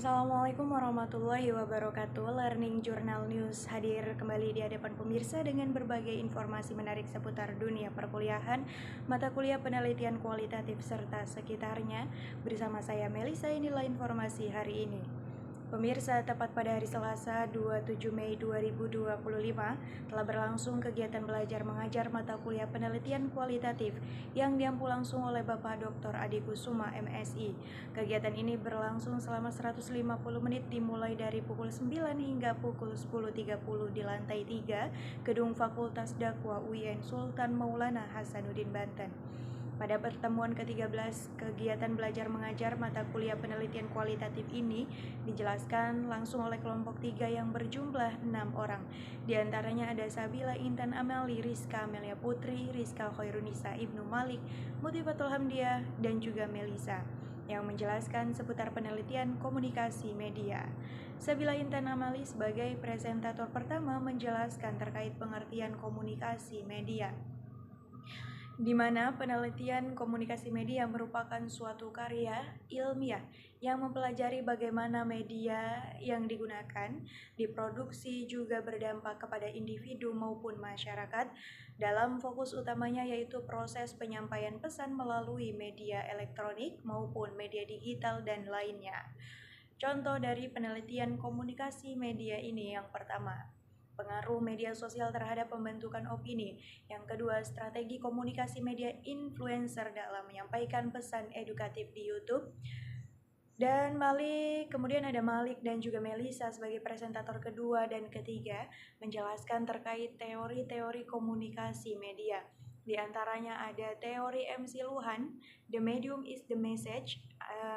Assalamualaikum warahmatullahi wabarakatuh. Learning Journal News hadir kembali di hadapan pemirsa dengan berbagai informasi menarik seputar dunia perkuliahan, mata kuliah penelitian kualitatif serta sekitarnya. Bersama saya Melisa, inilah informasi hari ini. Pemirsa, tepat pada hari Selasa 27 Mei 2025 telah berlangsung kegiatan belajar mengajar mata kuliah penelitian kualitatif yang diampu langsung oleh Bapak Dr. Adi Kusuma MSI. Kegiatan ini berlangsung selama 150 menit dimulai dari pukul 9 hingga pukul 10.30 di lantai 3 Gedung Fakultas Dakwah UIN Sultan Maulana Hasanuddin Banten. Pada pertemuan ke-13, kegiatan belajar mengajar mata kuliah penelitian kualitatif ini dijelaskan langsung oleh kelompok 3 yang berjumlah 6 orang. Di antaranya ada Sabila Intan Amali, Rizka Amelia Putri, Rizka Khairunisa Ibnu Malik, Mutifatul Hamdiah, dan juga Melisa yang menjelaskan seputar penelitian komunikasi media. Sabila Intan Amali sebagai presentator pertama menjelaskan terkait pengertian komunikasi media, di mana penelitian komunikasi media merupakan suatu karya ilmiah yang mempelajari bagaimana media yang digunakan, diproduksi juga berdampak kepada individu maupun masyarakat dalam fokus utamanya yaitu proses penyampaian pesan melalui media elektronik maupun media digital dan lainnya. Contoh dari penelitian komunikasi media ini yang pertama, pengaruh media sosial terhadap pembentukan opini. Yang kedua, strategi komunikasi media influencer dalam menyampaikan pesan edukatif di YouTube. Dan kemudian ada Malik dan juga Melisa sebagai presentator kedua dan ketiga menjelaskan terkait teori-teori komunikasi media. Di antaranya ada teori MC Luhan, The Medium is the Message,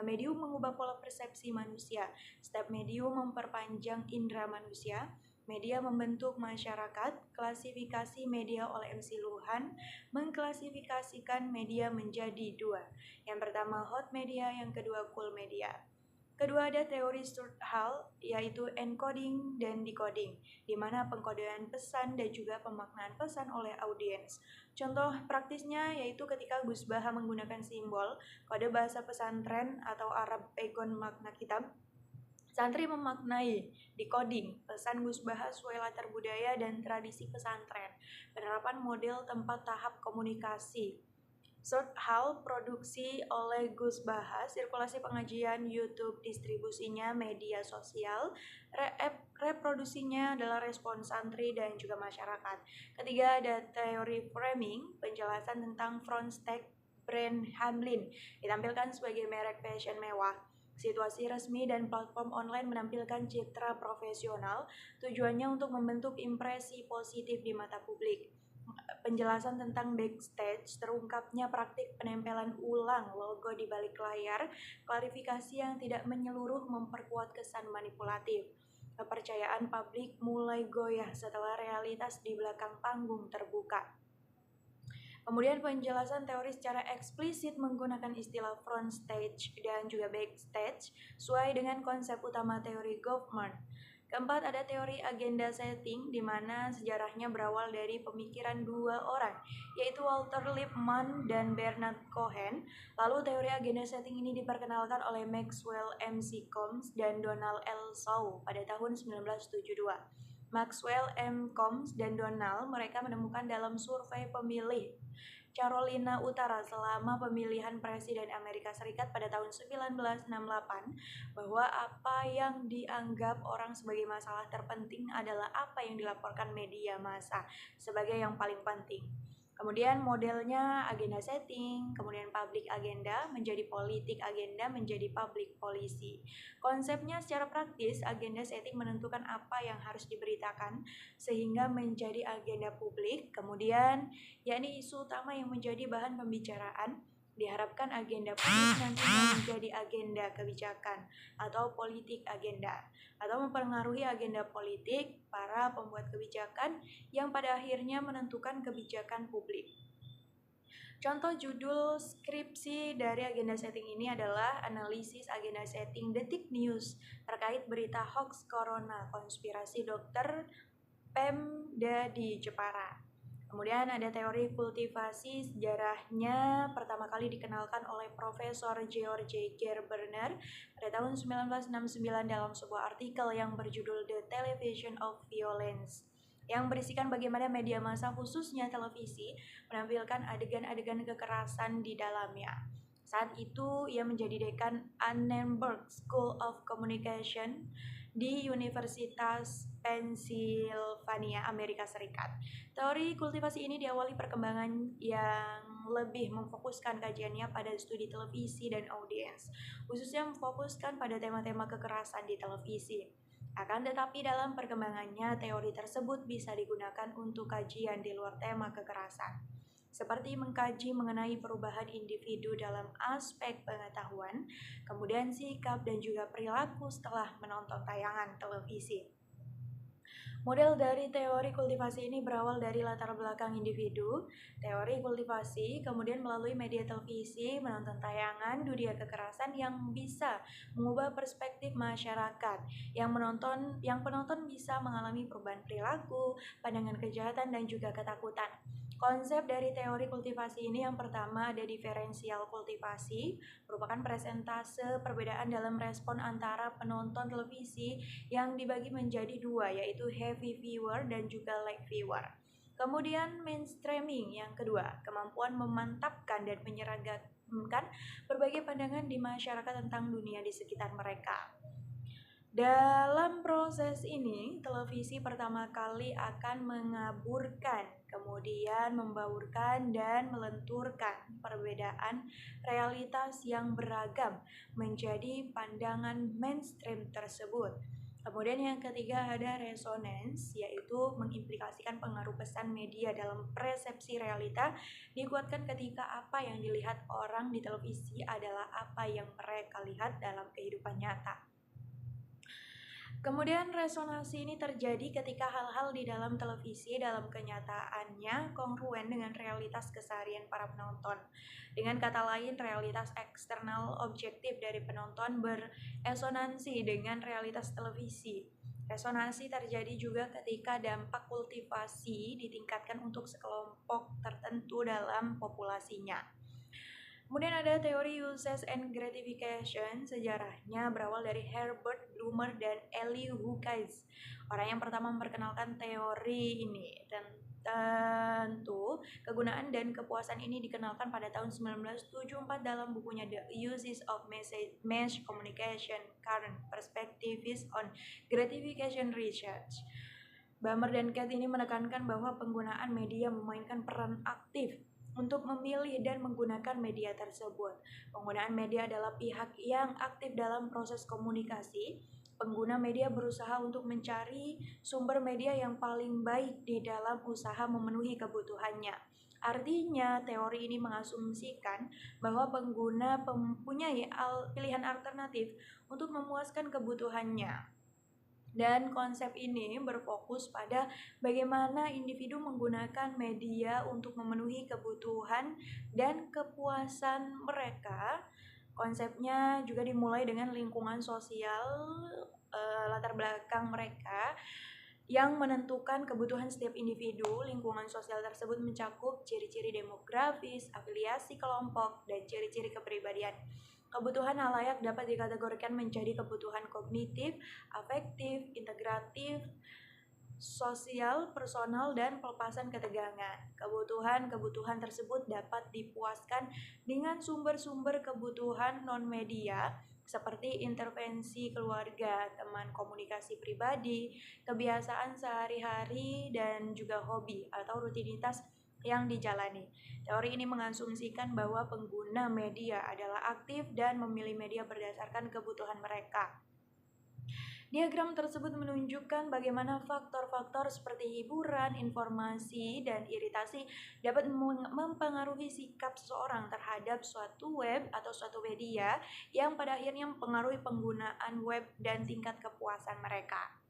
medium mengubah pola persepsi manusia, setiap medium memperpanjang indera manusia, media membentuk masyarakat, klasifikasi media oleh MC Luhan, mengklasifikasikan media menjadi dua. Yang pertama hot media, yang kedua cool media. Kedua ada teori Stuart Hall, yaitu encoding dan decoding, di mana pengkodean pesan dan juga pemaknaan pesan oleh audiens. Contoh praktisnya yaitu ketika Gus Baha menggunakan simbol, kode bahasa pesantren atau Arab Pegon makna kitab, santri memaknai decoding pesan Gus Baha sesuai latar budaya dan tradisi pesantren. Penerapan model tempat tahap komunikasi. Short Hall produksi oleh Gus Baha, sirkulasi pengajian YouTube, distribusinya media sosial, reproduksinya adalah respon santri dan juga masyarakat. Ketiga ada teori framing, penjelasan tentang Fronstedt brand Hamlin, ditampilkan sebagai merek fashion mewah. Situasi resmi dan platform online menampilkan citra profesional, tujuannya untuk membentuk impresi positif di mata publik. Penjelasan tentang backstage, terungkapnya praktik penempelan ulang logo di balik layar, klarifikasi yang tidak menyeluruh memperkuat kesan manipulatif. Kepercayaan publik mulai goyah setelah realitas di belakang panggung terbuka. Kemudian penjelasan teori secara eksplisit menggunakan istilah front stage dan juga backstage sesuai dengan konsep utama teori Goffman. Keempat ada teori agenda setting, di mana sejarahnya berawal dari pemikiran dua orang, yaitu Walter Lippmann dan Bernard Cohen. Lalu teori agenda setting ini diperkenalkan oleh Maxwell M.C. Combs dan Donald L. Shaw pada tahun 1972. Maxwell M. Combs dan Donald mereka menemukan dalam survei pemilih Carolina Utara selama pemilihan Presiden Amerika Serikat pada tahun 1968 bahwa apa yang dianggap orang sebagai masalah terpenting adalah apa yang dilaporkan media massa sebagai yang paling penting. Kemudian modelnya agenda setting, kemudian public agenda menjadi politik agenda menjadi public policy. Konsepnya secara praktis, agenda setting menentukan apa yang harus diberitakan sehingga menjadi agenda publik. Kemudian yakni isu utama yang menjadi bahan pembicaraan. Diharapkan agenda publik nantinya menjadi agenda kebijakan atau politik agenda, atau mempengaruhi agenda politik para pembuat kebijakan yang pada akhirnya menentukan kebijakan publik. Contoh judul skripsi dari agenda setting ini adalah analisis agenda setting Detik News terkait berita hoax corona konspirasi dokter Pemda di Jepara. Kemudian ada teori kultivasi, sejarahnya pertama kali dikenalkan oleh Profesor George Gerberner pada tahun 1969 dalam sebuah artikel yang berjudul The Television of Violence, yang berisikan bagaimana media massa khususnya televisi menampilkan adegan-adegan kekerasan di dalamnya. Saat itu ia menjadi dekan Annenberg School of Communication di Universitas Pennsylvania, Amerika Serikat. Teori kultivasi ini diawali perkembangan yang lebih memfokuskan kajiannya pada studi televisi dan audiens, khususnya memfokuskan pada tema-tema kekerasan di televisi. Akan tetapi dalam perkembangannya, teori tersebut bisa digunakan untuk kajian di luar tema kekerasan, seperti mengkaji mengenai perubahan individu dalam aspek pengetahuan, kemudian sikap dan juga perilaku setelah menonton tayangan televisi. Model dari teori kultivasi ini berawal dari latar belakang individu. Teori kultivasi kemudian melalui media televisi, menonton tayangan dunia kekerasan yang bisa mengubah perspektif masyarakat. Yang penonton bisa mengalami perubahan perilaku, pandangan kejahatan dan juga ketakutan. Konsep dari teori kultivasi ini yang pertama ada diferensial kultivasi, merupakan presentase perbedaan dalam respon antara penonton televisi yang dibagi menjadi dua, yaitu heavy viewer dan juga light viewer. Kemudian mainstreaming yang kedua, kemampuan memantapkan dan menyeragamkan berbagai pandangan di masyarakat tentang dunia di sekitar mereka. Dalam proses ini, televisi pertama kali akan mengaburkan, kemudian membaurkan dan melenturkan perbedaan realitas yang beragam menjadi pandangan mainstream tersebut. Kemudian yang ketiga ada resonance, yaitu mengimplikasikan pengaruh pesan media dalam persepsi realita, dikuatkan ketika apa yang dilihat orang di televisi adalah apa yang mereka lihat dalam kehidupan nyata. Kemudian resonansi ini terjadi ketika hal-hal di dalam televisi dalam kenyataannya kongruen dengan realitas keseharian para penonton. Dengan kata lain, realitas eksternal objektif dari penonton beresonansi dengan realitas televisi. Resonansi terjadi juga ketika dampak kultivasi ditingkatkan untuk sekelompok tertentu dalam populasinya. Kemudian ada teori uses and gratification, sejarahnya berawal dari Herbert Blumer dan Elie Houkes. Orang yang pertama memperkenalkan teori ini. Tentu, kegunaan dan kepuasan ini dikenalkan pada tahun 1974 dalam bukunya The Uses of Mass Communication, Current Perspectives on Gratification Research. Blumer dan Cat ini menekankan bahwa penggunaan media memainkan peran aktif untuk memilih dan menggunakan media tersebut. Penggunaan media adalah pihak yang aktif dalam proses komunikasi. Pengguna media berusaha untuk mencari sumber media yang paling baik di dalam usaha memenuhi kebutuhannya. Artinya, teori ini mengasumsikan bahwa pengguna mempunyai pilihan alternatif untuk memuaskan kebutuhannya. Dan konsep ini berfokus pada bagaimana individu menggunakan media untuk memenuhi kebutuhan dan kepuasan mereka. Konsepnya juga dimulai dengan lingkungan sosial, latar belakang mereka yang menentukan kebutuhan setiap individu. Lingkungan sosial tersebut mencakup ciri-ciri demografis, afiliasi kelompok, dan ciri-ciri kepribadian. Kebutuhan halayak dapat dikategorikan menjadi kebutuhan kognitif, afektif, integratif, sosial, personal, dan pelepasan ketegangan. Kebutuhan tersebut dapat dipuaskan dengan sumber-sumber kebutuhan non-media seperti intervensi keluarga, teman komunikasi pribadi, kebiasaan sehari-hari, dan juga hobi atau rutinitas yang dijalani. Teori ini mengasumsikan bahwa pengguna media adalah aktif dan memilih media berdasarkan kebutuhan mereka. Diagram tersebut menunjukkan bagaimana faktor-faktor seperti hiburan, informasi, dan iritasi dapat mempengaruhi sikap seseorang terhadap suatu web atau suatu media yang pada akhirnya mempengaruhi penggunaan web dan tingkat kepuasan mereka.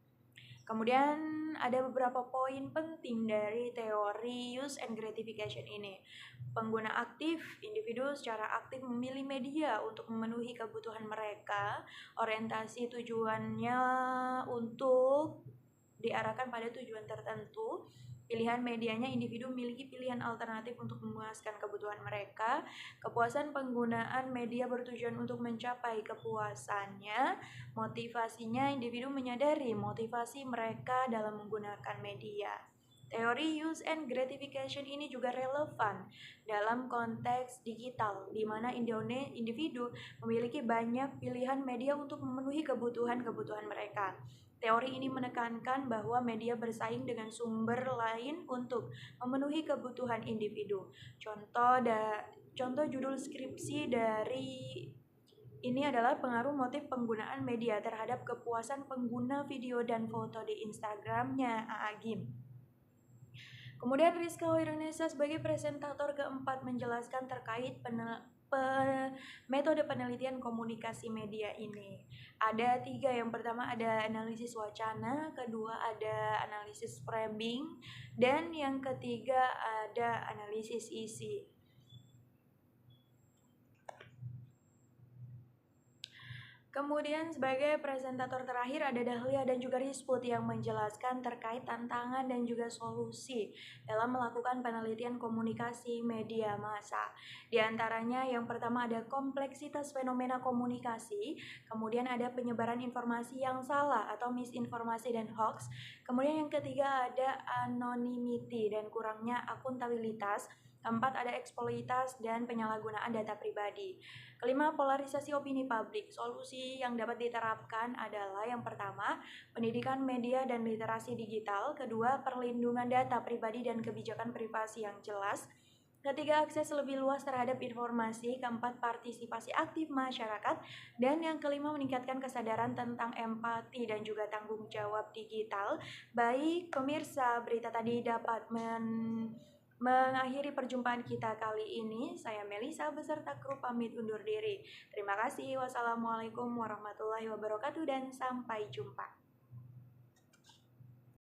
Kemudian ada beberapa poin penting dari teori use and gratification ini. Pengguna aktif, individu secara aktif memilih media untuk memenuhi kebutuhan mereka. Orientasi tujuannya untuk diarahkan pada tujuan tertentu. pilihan medianya, individu memiliki pilihan alternatif untuk memuaskan kebutuhan mereka. Kepuasan penggunaan media bertujuan untuk mencapai kepuasannya. Motivasinya, individu menyadari motivasi mereka dalam menggunakan media. Teori use and gratification ini juga relevan dalam konteks digital, di mana individu memiliki banyak pilihan media untuk memenuhi kebutuhan-kebutuhan mereka. Teori ini menekankan bahwa media bersaing dengan sumber lain untuk memenuhi kebutuhan individu. Contoh judul skripsi dari ini adalah pengaruh motif penggunaan media terhadap kepuasan pengguna video dan foto di Instagramnya AA Gim. Kemudian Rizka Hoirunisa sebagai presentator keempat menjelaskan terkait metode penelitian komunikasi media ini. Ada 3, yang pertama ada analisis wacana, kedua ada analisis framing, dan yang ketiga ada analisis isi. Kemudian sebagai presentator terakhir ada Dahlia dan juga Risput yang menjelaskan terkait tantangan dan juga solusi dalam melakukan penelitian komunikasi media massa. Di antaranya yang pertama ada kompleksitas fenomena komunikasi, kemudian ada penyebaran informasi yang salah atau misinformasi dan hoax, kemudian yang ketiga ada anonymity dan kurangnya akuntabilitas, keempat ada eksploitas dan penyalahgunaan data pribadi. Kelima, polarisasi opini publik. Solusi yang dapat diterapkan adalah yang pertama, pendidikan media dan literasi digital. Kedua, perlindungan data pribadi dan kebijakan privasi yang jelas. Ketiga, akses lebih luas terhadap informasi. Keempat, partisipasi aktif masyarakat. Dan yang kelima, meningkatkan kesadaran tentang empati dan juga tanggung jawab digital. Baik, pemirsa, berita tadi dapat mengakhiri perjumpaan kita kali ini. Saya Melisa beserta kru pamit undur diri. Terima kasih. Wassalamualaikum warahmatullahi wabarakatuh dan sampai jumpa.